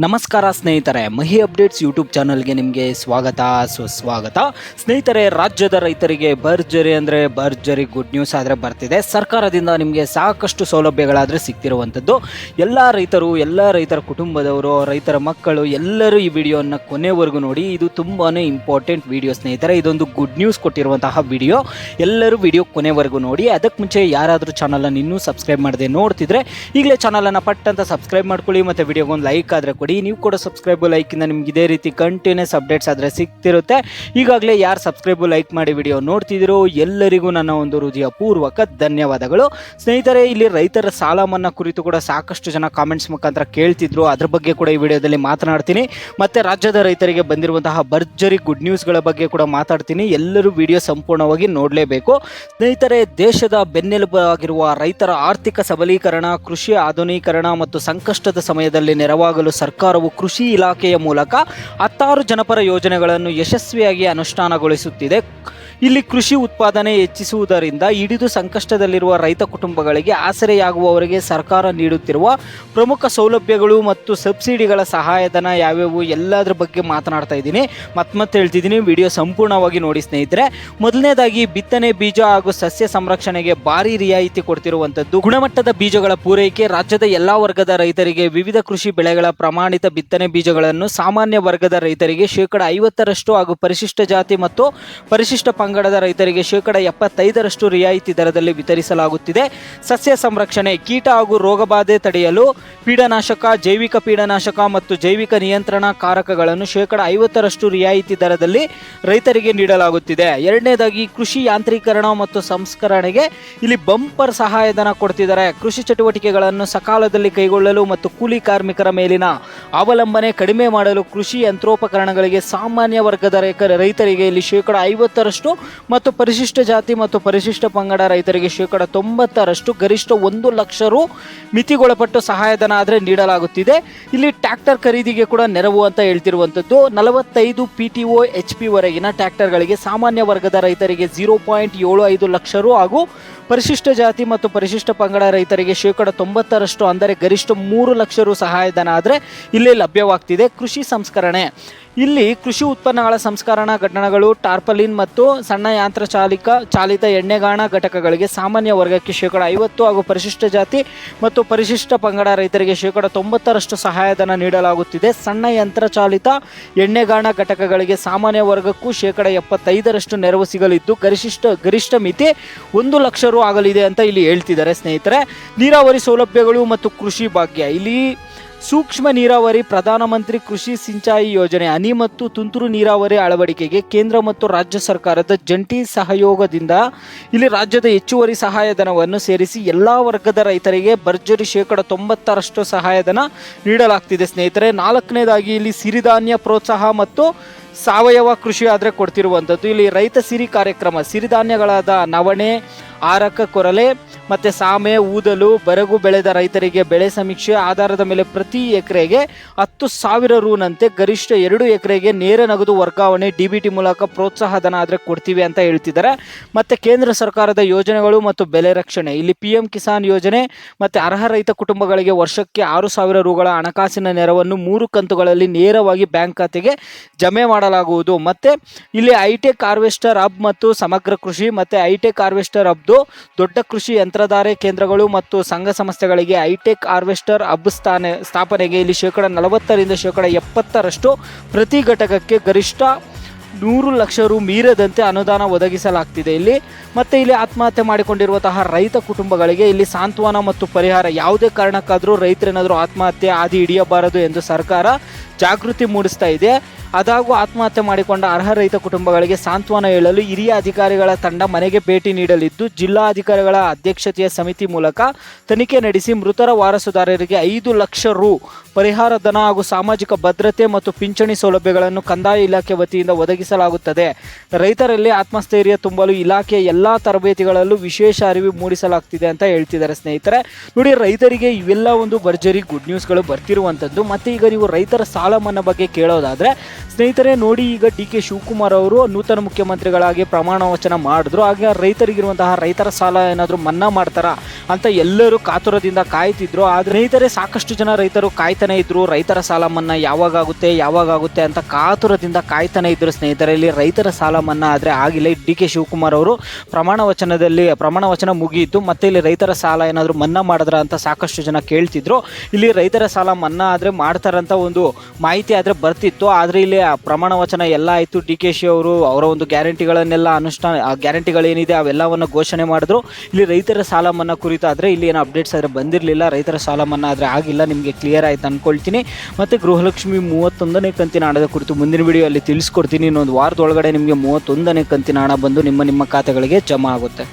ನಮಸ್ಕಾರ ಸ್ನೇಹಿತರೆ, ಮಹಿ updates YouTube ಚಾನಲ್ಗೆ ನಿಮಗೆ ಸ್ವಾಗತ ಸುಸ್ವಾಗತ. ಸ್ನೇಹಿತರೆ, ರಾಜ್ಯದ ರೈತರಿಗೆ ಭರ್ಜರಿ ಅಂದರೆ ಭರ್ಜರಿ ಗುಡ್ ನ್ಯೂಸ್ ಆದರೆ ಬರ್ತಿದೆ. ಸರ್ಕಾರದಿಂದ ನಿಮಗೆ ಸಾಕಷ್ಟು ಸೌಲಭ್ಯಗಳಾದರೆ ಸಿಗ್ತಿರುವಂಥದ್ದು. ಎಲ್ಲ ರೈತರ ಕುಟುಂಬದವರು, ರೈತರ ಮಕ್ಕಳು ಎಲ್ಲರೂ ಈ ವಿಡಿಯೋನ ಕೊನೆವರೆಗೂ ನೋಡಿ. ಇದು ತುಂಬಾ ಇಂಪಾರ್ಟೆಂಟ್ ವಿಡಿಯೋ ಸ್ನೇಹಿತರೆ. ಇದೊಂದು ಗುಡ್ ನ್ಯೂಸ್ ಕೊಟ್ಟಿರುವಂತಹ ವಿಡಿಯೋ. ಎಲ್ಲರೂ ವಿಡಿಯೋ ಕೊನೆವರೆಗೂ ನೋಡಿ. ಅದಕ್ಕೆ ಮುಂಚೆ ಯಾರಾದರೂ ಚಾನಲನ್ನು ಇನ್ನೂ ಸಬ್ಸ್ಕ್ರೈಬ್ ಮಾಡದೆ ನೋಡ್ತಿದ್ರೆ ಈಗಲೇ ಚಾನಲನ್ನು ಪಟ್ಟಂತ ಸಬ್ಸ್ಕ್ರೈಬ್ ಮಾಡ್ಕೊಳ್ಳಿ. ಮತ್ತು ವಿಡಿಯೋಗೊಂದು ಲೈಕ್ ಆದರೆ ನೀವು ಕೂಡ ಸಬ್ಸ್ಕ್ರೈಬ್ ಲೈಕ್ ಇಂದ ನಿಮ್ಗೆ ಇದೇ ರೀತಿ ಕಂಟಿನ್ಯೂಸ್ ಅಪ್ಡೇಟ್ಸ್ ಆದ್ರೆ ಸಿಗ್ತಿರುತ್ತೆ. ಈಗಾಗಲೇ ಯಾರು ಸಬ್ಸ್ಕ್ರೈಬ್ ಲೈಕ್ ಮಾಡಿ ವಿಡಿಯೋ ನೋಡ್ತಿದ್ದೀರೋ ಎಲ್ಲರಿಗೂ ನನ್ನ ಒಂದು ಹೃದಯ ಪೂರ್ವಕ ಧನ್ಯವಾದಗಳು. ಸ್ನೇಹಿತರೆ, ಇಲ್ಲಿ ರೈತರ ಸಾಲ ಮನ್ನಾ ಕುರಿತು ಕೂಡ ಸಾಕಷ್ಟು ಜನ ಕಾಮೆಂಟ್ಸ್ ಮುಖಾಂತರ ಕೇಳ್ತಿದ್ರು. ಅದ್ರ ಬಗ್ಗೆ ಕೂಡ ಈ ವಿಡಿಯೋದಲ್ಲಿ ಮಾತನಾಡ್ತೀನಿ. ಮತ್ತೆ ರಾಜ್ಯದ ರೈತರಿಗೆ ಬಂದಿರುವಂತಹ ಭರ್ಜರಿ ಗುಡ್ ನ್ಯೂಸ್ಗಳ ಬಗ್ಗೆ ಕೂಡ ಮಾತಾಡ್ತೀನಿ. ಎಲ್ಲರೂ ವಿಡಿಯೋ ಸಂಪೂರ್ಣವಾಗಿ ನೋಡಲೇಬೇಕು. ಸ್ನೇಹಿತರೆ, ದೇಶದ ಬೆನ್ನೆಲುಬು ಆಗಿರುವ ರೈತರ ಆರ್ಥಿಕ ಸಬಲೀಕರಣ, ಕೃಷಿ ಆಧುನೀಕರಣ ಮತ್ತು ಸಂಕಷ್ಟದ ಸಮಯದಲ್ಲಿ ನೆರವಾಗಲು ಸರ್ಕಾರವು ಕೃಷಿ ಇಲಾಖೆಯ ಮೂಲಕ 16 ಜನಪರ ಯೋಜನೆಗಳನ್ನು ಯಶಸ್ವಿಯಾಗಿ ಅನುಷ್ಠಾನಗೊಳಿಸುತ್ತಿದೆ. ಇಲ್ಲಿ ಕೃಷಿ ಉತ್ಪಾದನೆ ಹೆಚ್ಚಿಸುವುದರಿಂದ ಹಿಡಿದು ಸಂಕಷ್ಟದಲ್ಲಿರುವ ರೈತ ಕುಟುಂಬಗಳಿಗೆ ಆಸರೆಯಾಗುವವರಿಗೆ ಸರ್ಕಾರ ನೀಡುತ್ತಿರುವ ಪ್ರಮುಖ ಸೌಲಭ್ಯಗಳು ಮತ್ತು ಸಬ್ಸಿಡಿಗಳ ಸಹಾಯಧನ ಯಾವ್ಯಾವು ಎಲ್ಲದರ ಬಗ್ಗೆ ಮಾತನಾಡ್ತಾ ಇದ್ದೀನಿ. ಮತ್ತೆ ಹೇಳ್ತಿದ್ದೀನಿ, ವಿಡಿಯೋ ಸಂಪೂರ್ಣವಾಗಿ ನೋಡಿ ಸ್ನೇಹಿತರೆ. ಮೊದಲನೇದಾಗಿ ಬಿತ್ತನೆ ಬೀಜ ಹಾಗೂ ಸಸ್ಯ ಸಂರಕ್ಷಣೆಗೆ ಭಾರಿ ರಿಯಾಯಿತಿ ಕೊಡ್ತಿರುವಂಥದ್ದು. ಗುಣಮಟ್ಟದ ಬೀಜಗಳ ಪೂರೈಕೆ ರಾಜ್ಯದ ಎಲ್ಲಾ ವರ್ಗದ ರೈತರಿಗೆ ವಿವಿಧ ಕೃಷಿ ಬೆಳೆಗಳ ಪ್ರಮಾಣಿತ ಬಿತ್ತನೆ ಬೀಜಗಳನ್ನು ಸಾಮಾನ್ಯ ವರ್ಗದ ರೈತರಿಗೆ 50% ಹಾಗೂ ಪರಿಶಿಷ್ಟ ಜಾತಿ ಮತ್ತು ಪರಿಶಿಷ್ಟ ಪಂಗಡದ ರೈತರಿಗೆ 75% ರಿಯಾಯಿತಿ ದರದಲ್ಲಿ ವಿತರಿಸಲಾಗುತ್ತಿದೆ. ಸಸ್ಯ ಸಂರಕ್ಷಣೆ, ಕೀಟ ಹಾಗೂ ರೋಗಬಾಧೆ ತಡೆಯಲು ಪೀಡನಾಶಕ, ಜೈವಿಕ ಪೀಡನಾಶಕ ಮತ್ತು ಜೈವಿಕ ನಿಯಂತ್ರಣ ಕಾರಕಗಳನ್ನು 50% ರಿಯಾಯಿತಿ ದರದಲ್ಲಿ ರೈತರಿಗೆ ನೀಡಲಾಗುತ್ತಿದೆ. ಎರಡನೇದಾಗಿ ಕೃಷಿ ಯಾಂತ್ರೀಕರಣ ಮತ್ತು ಸಂಸ್ಕರಣೆಗೆ ಇಲ್ಲಿ ಬಂಪರ್ ಸಹಾಯಧನ ಕೊಡ್ತಿದ್ದಾರೆ. ಕೃಷಿ ಚಟುವಟಿಕೆಗಳನ್ನು ಸಕಾಲದಲ್ಲಿ ಕೈಗೊಳ್ಳಲು ಮತ್ತು ಕೂಲಿ ಕಾರ್ಮಿಕರ ಮೇಲಿನ ಅವಲಂಬನೆ ಕಡಿಮೆ ಮಾಡಲು ಕೃಷಿ ಯಂತ್ರೋಪಕರಣಗಳಿಗೆ ಸಾಮಾನ್ಯ ವರ್ಗದ ರೈತರಿಗೆ ಇಲ್ಲಿ 50% ಮತ್ತು ಪರಿಶಿಷ್ಟ ಜಾತಿ ಮತ್ತು ಪರಿಶಿಷ್ಟ ಪಂಗಡ ರೈತರಿಗೆ 90% ಗರಿಷ್ಠ 1 ಲಕ್ಷ ರು ಮಿತಿಗೊಳಪಟ್ಟು ಸಹಾಯಧನ ಆದರೆ ನೀಡಲಾಗುತ್ತಿದೆ. ಇಲ್ಲಿ ಟ್ರ್ಯಾಕ್ಟರ್ ಖರೀದಿಗೆ ಕೂಡ ನೆರವು ಅಂತ ಹೇಳ್ತಿರುವಂಥದ್ದು. 45 PTO HP ವರೆಗಿನ ಟ್ರ್ಯಾಕ್ಟರ್ಗಳಿಗೆ ಸಾಮಾನ್ಯ ವರ್ಗದ ರೈತರಿಗೆ 0.75 ಲಕ್ಷ ರು ಹಾಗೂ ಪರಿಶಿಷ್ಟ ಜಾತಿ ಮತ್ತು ಪರಿಶಿಷ್ಟ ಪಂಗಡ ರೈತರಿಗೆ 90% ಅಂದರೆ ಗರಿಷ್ಠ 3 ಲಕ್ಷ ರು ಸಹಾಯಧನ ಆದರೆ ಇಲ್ಲಿ ಲಭ್ಯವಾಗ್ತಿದೆ. ಕೃಷಿ ಸಂಸ್ಕರಣೆ, ಇಲ್ಲಿ ಕೃಷಿ ಉತ್ಪನ್ನಗಳ ಸಂಸ್ಕರಣಾ ಘಟಕಗಳು, ಟಾರ್ಪಲಿನ್ ಮತ್ತು ಸಣ್ಣ ಚಾಲಿತ ಎಣ್ಣೆಗಾಣ ಘಟಕಗಳಿಗೆ ಸಾಮಾನ್ಯ ವರ್ಗಕ್ಕೆ 50% ಹಾಗೂ ಪರಿಶಿಷ್ಟ ಜಾತಿ ಮತ್ತು ಪರಿಶಿಷ್ಟ ಪಂಗಡ ರೈತರಿಗೆ 90% ಸಹಾಯಧನ ನೀಡಲಾಗುತ್ತಿದೆ. ಸಣ್ಣ ಯಂತ್ರಚಾಲಿತ ಎಣ್ಣೆಗಾಣ ಘಟಕಗಳಿಗೆ ಸಾಮಾನ್ಯ ವರ್ಗಕ್ಕೂ 75% ನೆರವು ಸಿಗಲಿದ್ದು ಗರಿಷ್ಠ ಮಿತಿ 1 ಲಕ್ಷ ರು ಆಗಲಿದೆ ಅಂತ ಇಲ್ಲಿ ಹೇಳ್ತಿದ್ದಾರೆ ಸ್ನೇಹಿತರೆ. ನೀರಾವರಿ ಸೌಲಭ್ಯಗಳು ಮತ್ತು ಕೃಷಿ ಭಾಗ್ಯ, ಇಲ್ಲಿ ಸೂಕ್ಷ್ಮ ನೀರಾವರಿ, ಪ್ರಧಾನಮಂತ್ರಿ ಕೃಷಿ ಸಿಂಚಾಯಿ ಯೋಜನೆ, ಹನಿ ಮತ್ತು ತುಂತುರು ನೀರಾವರಿ ಅಳವಡಿಕೆಗೆ ಕೇಂದ್ರ ಮತ್ತು ರಾಜ್ಯ ಸರ್ಕಾರದ ಜಂಟಿ ಸಹಯೋಗದಿಂದ ಇಲ್ಲಿ ರಾಜ್ಯದ ಹೆಚ್ಚುವರಿ ಸಹಾಯಧನವನ್ನು ಸೇರಿಸಿ ಎಲ್ಲಾ ವರ್ಗದ ರೈತರಿಗೆ ಭರ್ಜರಿ 90% ಸಹಾಯಧನ ನೀಡಲಾಗ್ತಿದೆ ಸ್ನೇಹಿತರೆ. ನಾಲ್ಕನೇದಾಗಿ ಇಲ್ಲಿ ಸಿರಿಧಾನ್ಯ ಪ್ರೋತ್ಸಾಹ ಮತ್ತು ಸಾವಯವ ಕೃಷಿ ಆದರೆ ಕೊಡ್ತಿರುವಂಥದ್ದು. ಇಲ್ಲಿ ರೈತ ಸಿರಿ ಕಾರ್ಯಕ್ರಮ, ಸಿರಿಧಾನ್ಯಗಳಾದ ನವಣೆ, ಆರಕ, ಕೊರಲೆ ಮತ್ತು ಸಾಮೆ, ಊದಲು, ಬರಗು ಬೆಳೆದ ರೈತರಿಗೆ ಬೆಳೆ ಸಮೀಕ್ಷೆ ಆಧಾರದ ಮೇಲೆ ಪ್ರತಿ ಎಕರೆಗೆ 10,000 ರುನಂತೆ ಗರಿಷ್ಠ 2 ಎಕರೆಗೆ ನೇರ ನಗದು ವರ್ಗಾವಣೆ DBT ಮೂಲಕ ಪ್ರೋತ್ಸಾಹಧನ ಆದರೆ ಕೊಡ್ತೀವಿ ಅಂತ ಹೇಳ್ತಿದ್ದಾರೆ. ಮತ್ತು ಕೇಂದ್ರ ಸರ್ಕಾರದ ಯೋಜನೆಗಳು ಮತ್ತು ಬೆಲೆ ರಕ್ಷಣೆ, ಇಲ್ಲಿ PM ಕಿಸಾನ್ ಯೋಜನೆ ಮತ್ತು ಅರ್ಹ ರೈತ ಕುಟುಂಬಗಳಿಗೆ ವರ್ಷಕ್ಕೆ 6,000 ರುಗಳ ಹಣಕಾಸಿನ ನೆರವನ್ನು 3 ಕಂತುಗಳಲ್ಲಿ ನೇರವಾಗಿ ಬ್ಯಾಂಕ್ ಖಾತೆಗೆ ಜಮೆ ಮಾಡಲಾಗುವುದು. ಮತ್ತು ಇಲ್ಲಿ ಹೈಟೆಕ್ ಹಾರ್ವೆಸ್ಟರ್ ಹಬ್ ಮತ್ತು ಸಮಗ್ರ ಕೃಷಿ ಮತ್ತು ಹೈಟೆಕ್ ಹಾರ್ವೆಸ್ಟರ್ ಹಬ್ದು ದೊಡ್ಡ ಕೃಷಿ ಯಂತ್ರಧಾರೆ ಕೇಂದ್ರಗಳು ಮತ್ತು ಸಂಘ ಸಂಸ್ಥೆಗಳಿಗೆ ಹೈಟೆಕ್ ಹಾರ್ವೆಸ್ಟರ್ ಹಬ್ ಸ್ಥಾಪನೆಗೆ ಇಲ್ಲಿ 40% ರಿಂದ 70% ಪ್ರತಿ ಘಟಕಕ್ಕೆ ಗರಿಷ್ಠ 100 ಲಕ್ಷ ರು ಮೀರದಂತೆ ಅನುದಾನ ಒದಗಿಸಲಾಗ್ತಿದೆ ಇಲ್ಲಿ. ಮತ್ತು ಇಲ್ಲಿ ಆತ್ಮಹತ್ಯೆ ಮಾಡಿಕೊಂಡಿರುವಂತಹ ರೈತ ಕುಟುಂಬಗಳಿಗೆ ಇಲ್ಲಿ ಸಾಂತ್ವನ ಮತ್ತು ಪರಿಹಾರ, ಯಾವುದೇ ಕಾರಣಕ್ಕಾದರೂ ರೈತರೇನಾದರೂ ಆತ್ಮಹತ್ಯೆ ಹಾದಿ ಹಿಡಿಯಬಾರದು ಎಂದು ಸರ್ಕಾರ ಜಾಗೃತಿ ಮೂಡಿಸ್ತಾ ಇದೆ. ಅದಾಗೂ ಆತ್ಮಹತ್ಯೆ ಮಾಡಿಕೊಂಡ ಅರ್ಹ ರೈತ ಕುಟುಂಬಗಳಿಗೆ ಸಾಂತ್ವನ ಹೇಳಲು ಹಿರಿಯ ಅಧಿಕಾರಿಗಳ ತಂಡ ಮನೆಗೆ ಭೇಟಿ ನೀಡಲಿದ್ದು, ಜಿಲ್ಲಾಧಿಕಾರಿಗಳ ಅಧ್ಯಕ್ಷತೆಯ ಸಮಿತಿ ಮೂಲಕ ತನಿಖೆ ನಡೆಸಿ ಮೃತರ ವಾರಸುದಾರರಿಗೆ 5 ಲಕ್ಷ ರು ಪರಿಹಾರ ಧನ ಹಾಗೂ ಸಾಮಾಜಿಕ ಭದ್ರತೆ ಮತ್ತು ಪಿಂಚಣಿ ಸೌಲಭ್ಯಗಳನ್ನು ಕಂದಾಯ ಇಲಾಖೆ ವತಿಯಿಂದ ಒದಗಿಸಲಾಗುತ್ತದೆ. ರೈತರಲ್ಲಿ ಆತ್ಮಸ್ಥೈರ್ಯ ತುಂಬಲು ಇಲಾಖೆಯ ಎಲ್ಲ ಎಲ್ಲ ತರಬೇತಿಗಳಲ್ಲೂ ವಿಶೇಷ ಅರಿವು ಮೂಡಿಸಲಾಗ್ತಿದೆ ಅಂತ ಹೇಳ್ತಿದ್ದಾರೆ ಸ್ನೇಹಿತರೆ. ನೋಡಿ, ರೈತರಿಗೆ ಇವೆಲ್ಲ ಒಂದು ಭರ್ಜರಿ ಗುಡ್ ನ್ಯೂಸ್ಗಳು ಬರ್ತಿರುವಂಥದ್ದು. ಮತ್ತು ಈಗ ನೀವು ರೈತರ ಸಾಲ ಮನ್ನಾ ಬಗ್ಗೆ ಕೇಳೋದಾದರೆ ಸ್ನೇಹಿತರೆ, ನೋಡಿ, ಈಗ ಡಿ ಕೆ ಶಿವಕುಮಾರ್ ಅವರು ನೂತನ ಮುಖ್ಯಮಂತ್ರಿಗಳಾಗಿ ಪ್ರಮಾಣ ವಚನ ಮಾಡಿದ್ರು. ಆಗ ರೈತರಿಗಿರುವಂತಹ ರೈತರ ಸಾಲ ಏನಾದರೂ ಮನ್ನಾ ಮಾಡ್ತಾರಾ ಅಂತ ಎಲ್ಲರೂ ಕಾತುರದಿಂದ ಕಾಯ್ತಿದ್ರು. ಆದರೆ ಸ್ನೇಹಿತರೆ, ಸಾಕಷ್ಟು ಜನ ರೈತರು ಕಾಯ್ತಾನೆ ಇದ್ರು, ರೈತರ ಸಾಲ ಮನ್ನಾ ಯಾವಾಗುತ್ತೆ ಅಂತ ಕಾತುರದಿಂದ ಕಾಯ್ತಾನೆ ಇದ್ರು ಸ್ನೇಹಿತರೆ. ಇಲ್ಲಿ ರೈತರ ಸಾಲ ಮನ್ನಾ ಆದರೆ ಆಗಿಲ್ಲ. ಡಿ ಕೆ ಶಿವಕುಮಾರ್ ಅವರು ಪ್ರಮಾಣ ವಚನ ಮುಗಿಯಿತು. ಮತ್ತೆ ಇಲ್ಲಿ ರೈತರ ಸಾಲ ಏನಾದರೂ ಮನ್ನಾ ಮಾಡಿದ್ರ ಅಂತ ಸಾಕಷ್ಟು ಜನ ಕೇಳ್ತಿದ್ರು. ಇಲ್ಲಿ ರೈತರ ಸಾಲ ಮನ್ನಾ ಆದರೆ ಮಾಡ್ತಾರಂತ ಒಂದು ಮಾಹಿತಿ ಆದರೆ ಬರ್ತಿತ್ತು. ಆದರೆ ಇಲ್ಲಿ ಪ್ರಮಾಣ ವಚನ ಎಲ್ಲ ಆಯಿತು. ಡಿ ಕೆ ಶಿ ಅವರು ಅವರ ಒಂದು ಗ್ಯಾರಂಟಿಗಳನ್ನೆಲ್ಲ ಗ್ಯಾರಂಟಿಗಳೇನಿದೆ ಅವೆಲ್ಲವನ್ನು ಘೋಷಣೆ ಮಾಡಿದ್ರು. ಇಲ್ಲಿ ರೈತರ ಸಾಲ ಮನ್ನಾ ಕುರಿತಾದರೆ ಇಲ್ಲಿ ಏನು ಅಪ್ಡೇಟ್ಸ್ ಆದರೆ ಬಂದಿರಲಿಲ್ಲ. ರೈತರ ಸಾಲ ಮನ್ನಾ ಆದರೆ ಆಗಿಲ್ಲ. ನಿಮಗೆ ಕ್ಲಿಯರ್ ಆಯ್ತು ಅಂದ್ಕೊಳ್ತೀನಿ. ಮತ್ತು ಗೃಹಲಕ್ಷ್ಮಿ 31ನೇ ಕಂತಿನ ಹಣದ ಕುರಿತು ಮುಂದಿನ ವಿಡಿಯೋ ಅಲ್ಲಿ ತಿಳಿಸ್ಕೊಡ್ತೀನಿ. ಇನ್ನೊಂದು ವಾರದೊಳಗಡೆ ನಿಮಗೆ 31ನೇ ಕಂತಿನ ಹಣ ಬಂದು ನಿಮ್ಮ ಖಾತೆಗಳಿಗೆ ಜಮಾ ಆಗುತ್ತೆ.